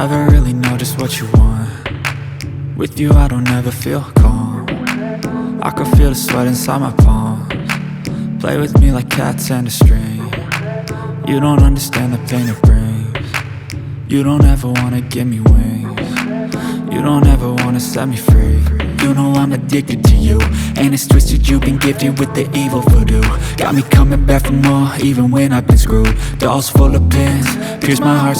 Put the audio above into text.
never really know just what you want. With you I don't ever feel calm. I can feel the sweat inside my palms. Play with me like cats and a string. You don't understand the pain it brings. You don't ever wanna give me wings. You don't ever wanna set me free. You know I'm addicted to you, and it's twisted, you've been gifted with the evil voodoo. Got me coming back for more, even when I've been screwed. Dolls full of pins, pierce my heart.